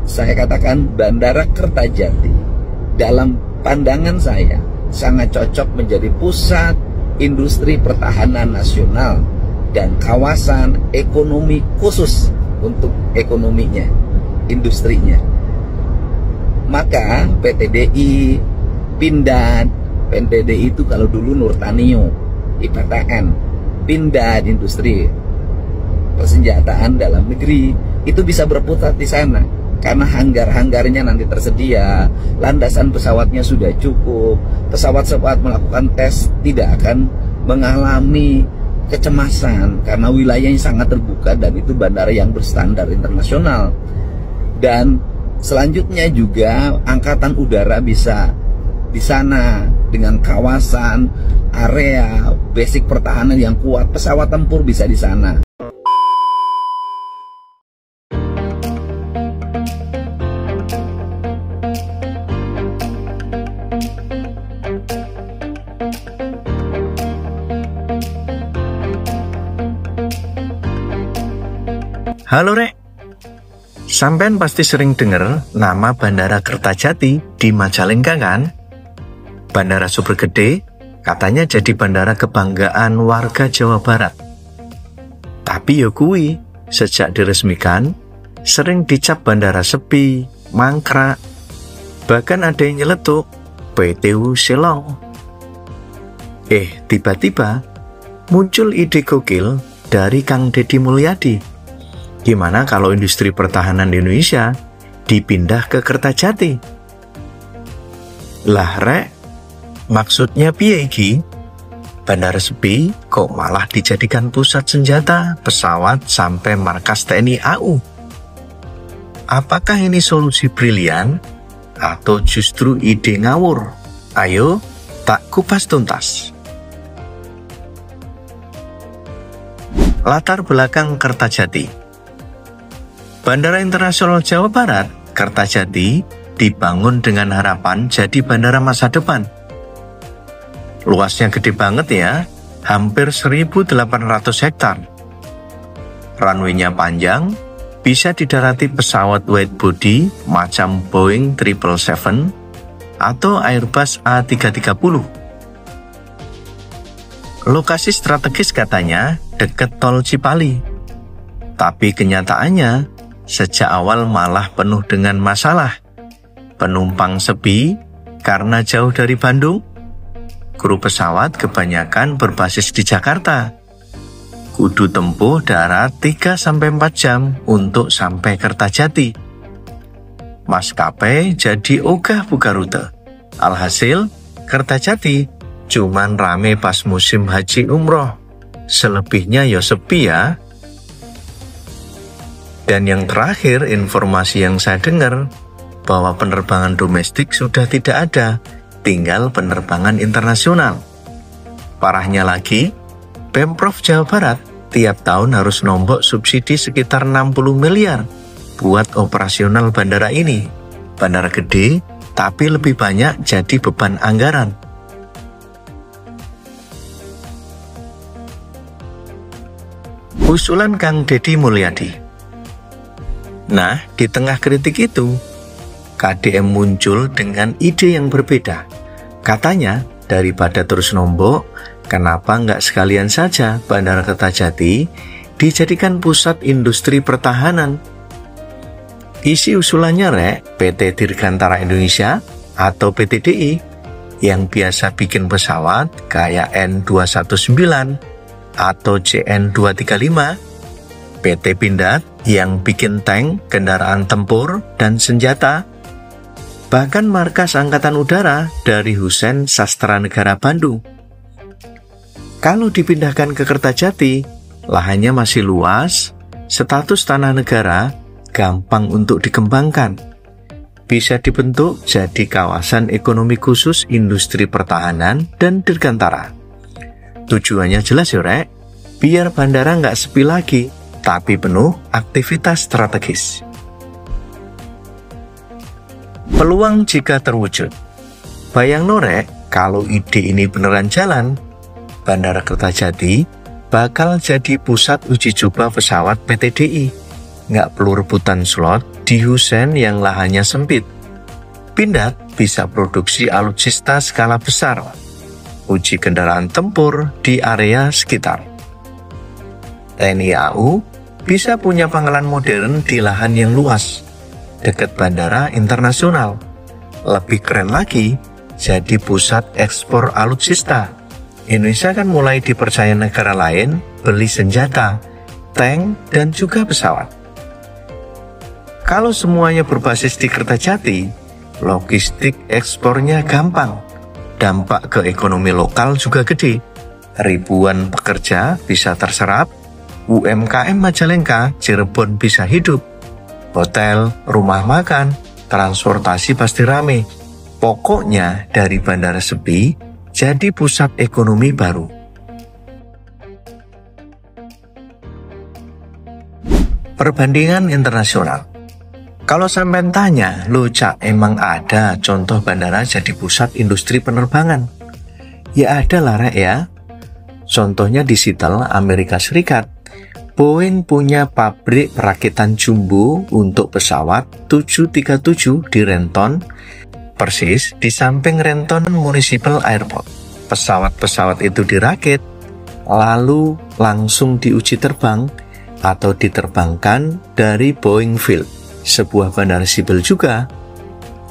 saya katakan Bandara Kertajati dalam pandangan saya sangat cocok menjadi pusat industri pertahanan nasional dan kawasan ekonomi khusus untuk ekonominya, industrinya. Maka PTDI, Pindad, PTDI itu kalau dulu Nurtanio, IPTN, Pindad industri persenjataan dalam negeri itu bisa berputar di sana karena hanggar-hanggarnya nanti tersedia, landasan pesawatnya sudah cukup, pesawat-pesawat melakukan tes tidak akan mengalami kecemasan karena wilayahnya sangat terbuka dan itu bandara yang berstandar internasional. Dan selanjutnya juga angkatan udara bisa di sana dengan kawasan area basic pertahanan yang kuat, pesawat tempur bisa di sana. Halo Rek, sampean pasti sering dengar nama Bandara Kertajati di Majalengka kan? Bandara super gede, katanya jadi bandara kebanggaan warga Jawa Barat. Tapi ya kui, sejak diresmikan, sering dicap bandara sepi, mangkrak, bahkan ada yang nyeletuk PTU Selong. Tiba-tiba muncul ide gokil dari Kang Deddy Mulyadi. Gimana kalau industri pertahanan di Indonesia dipindah ke Kertajati? Lah Rek, maksudnya piye iki? Bandara sepi kok malah dijadikan pusat senjata, pesawat, sampai markas TNI AU? Apakah ini solusi brilian atau justru ide ngawur? Ayo, tak kupas tuntas. Latar belakang Kertajati. Bandara Internasional Jawa Barat, Kertajati, dibangun dengan harapan jadi bandara masa depan. Luasnya gede banget ya, hampir 1.800 hektar. Runway-nya panjang, bisa didarati pesawat wide body macam Boeing 777 atau Airbus A330. Lokasi strategis katanya dekat tol Cipali. Tapi kenyataannya, sejak awal malah penuh dengan masalah. Penumpang sepi karena jauh dari Bandung. Kru pesawat kebanyakan berbasis di Jakarta. Kudu tempuh darat 3-4 jam untuk sampai Kertajati. Maskapai jadi ogah buka rute. Alhasil, Kertajati cuman rame pas musim haji umroh. Selebihnya ya sepi ya. Dan yang terakhir, informasi yang saya dengar, bahwa penerbangan domestik sudah tidak ada, tinggal penerbangan internasional. Parahnya lagi, Pemprov Jawa Barat tiap tahun harus nombok subsidi sekitar 60 miliar buat operasional bandara ini. Bandara gede, tapi lebih banyak jadi beban anggaran. Usulan Kang Deddy Mulyadi. Nah, di tengah kritik itu, KDM muncul dengan ide yang berbeda. Katanya, daripada terus nombok, kenapa nggak sekalian saja Bandara Kertajati dijadikan pusat industri pertahanan? Isi usulannya Rek, PT Dirgantara Indonesia atau PTDI yang biasa bikin pesawat kayak N219 atau CN235, PT Pindad yang bikin tank, kendaraan tempur, dan senjata, bahkan markas Angkatan Udara dari Hussein Sastra Negara Bandung. Kalau dipindahkan ke Kertajati, lahannya masih luas, status tanah negara gampang untuk dikembangkan. Bisa dibentuk jadi kawasan ekonomi khusus industri pertahanan dan dirgantara. Tujuannya jelas ya Rek, biar bandara nggak sepi lagi, tapi penuh aktivitas strategis. Peluang jika terwujud. Bayang Rek, kalau ide ini beneran jalan, Bandara Kertajati bakal jadi pusat uji coba pesawat PTDI. Nggak perlu rebutan slot di di Husen yang lahannya sempit. Pindad bisa produksi alutsista skala besar, uji kendaraan tempur di area sekitar. TNI AU bisa punya pangkalan modern di lahan yang luas, dekat bandara internasional. Lebih keren lagi, jadi pusat ekspor alutsista. Indonesia kan mulai dipercaya negara lain beli senjata, tank, dan juga pesawat. Kalau semuanya berbasis di Kertajati, logistik ekspornya gampang. Dampak ke ekonomi lokal juga gede. Ribuan pekerja bisa terserap, UMKM Majalengka, Cirebon bisa hidup. Hotel, rumah makan, transportasi pasti rame. Pokoknya dari bandara sepi, jadi pusat ekonomi baru. Perbandingan internasional. Kalau sampai tanya, loh Cak, emang ada contoh bandara jadi pusat industri penerbangan? Ya ada lah Rek ya. Contohnya di Seattle, Amerika Serikat. Boeing punya pabrik perakitan jumbo untuk pesawat 737 di Renton, persis di samping Renton Municipal Airport. Pesawat-pesawat itu dirakit, lalu langsung diuji terbang atau diterbangkan dari Boeing Field, sebuah bandara sipil juga,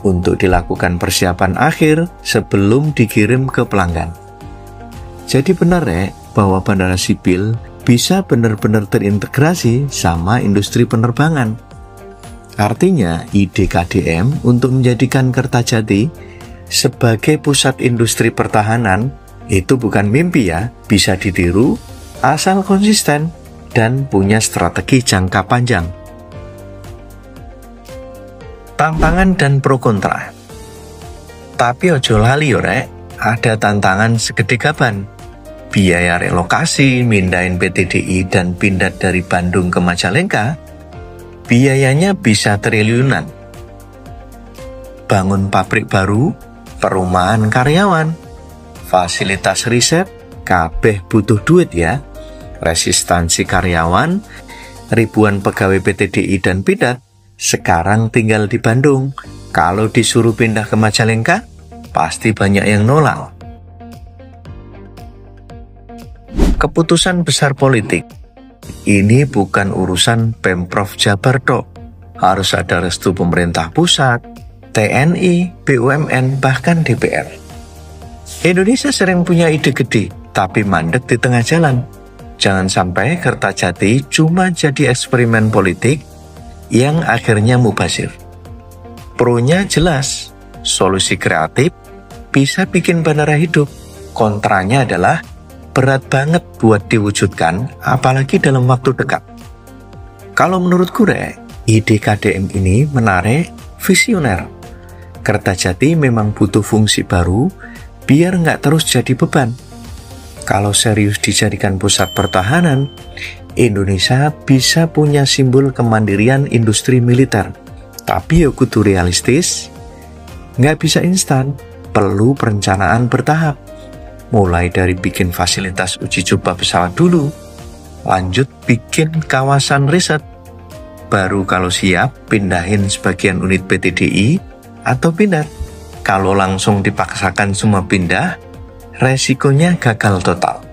untuk dilakukan persiapan akhir sebelum dikirim ke pelanggan. Jadi benar bahwa bandara sipil bisa benar-benar terintegrasi sama industri penerbangan. Artinya, ide KDM untuk menjadikan Kertajati sebagai pusat industri pertahanan itu bukan mimpi ya, bisa ditiru asal konsisten dan punya strategi jangka panjang. Tantangan dan pro kontra. Tapi ojo lali yo Rek, ada tantangan segede gaban. Biaya relokasi, mindahin PTDI dan Pindad dari Bandung ke Majalengka, biayanya bisa triliunan. Bangun pabrik baru, perumahan karyawan, fasilitas riset, kabeh butuh duit ya. Resistansi karyawan, ribuan pegawai PTDI dan Pindad sekarang tinggal di Bandung. Kalau disuruh pindah ke Majalengka, pasti banyak yang nolak. Keputusan besar politik. Ini bukan urusan Pemprov Jabar dok. Harus ada restu pemerintah pusat, TNI, BUMN, bahkan DPR. Indonesia sering punya ide gede, tapi mandek di tengah jalan. Jangan sampai Kertajati cuma jadi eksperimen politik yang akhirnya mubazir. Pro-nya jelas, solusi kreatif, bisa bikin bandara hidup. Kontranya adalah berat banget buat diwujudkan, apalagi dalam waktu dekat. Kalau menurutku ide KDM ini menarik, visioner. Kertajati memang butuh fungsi baru, biar nggak terus jadi beban. Kalau serius dijadikan pusat pertahanan, Indonesia bisa punya simbol kemandirian industri militer. Tapi ya kudu realistis, nggak bisa instan, perlu perencanaan bertahap. Mulai dari bikin fasilitas uji coba pesawat dulu, lanjut bikin kawasan riset. Baru kalau siap, pindahin sebagian unit PTDI atau Pindad. Kalau langsung dipaksakan semua pindah, resikonya gagal total.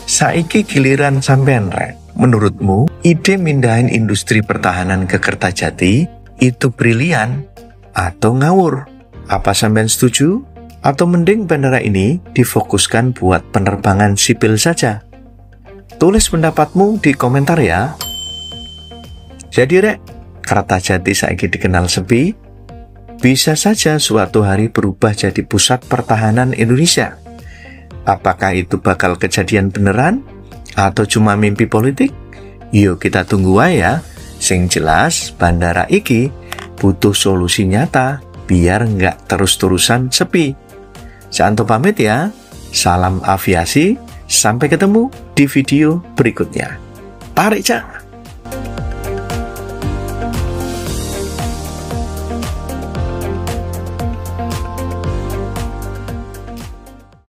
Saiki giliran sampean Rek. Menurutmu, ide mindahin industri pertahanan ke Kertajati itu brilian atau ngawur? Apa sampean setuju? Atau mending bandara ini difokuskan buat penerbangan sipil saja? Tulis pendapatmu di komentar ya. Jadi Rek, Kertajati saiki dikenal sepi, bisa saja suatu hari berubah jadi pusat pertahanan Indonesia. Apakah itu bakal kejadian beneran? Atau cuma mimpi politik? Yuk kita tunggu ya. Sing jelas, bandara iki butuh solusi nyata biar nggak terus-terusan sepi. Jangan pamit ya. Salam aviasi. Sampai ketemu di video berikutnya. Tarik Cak.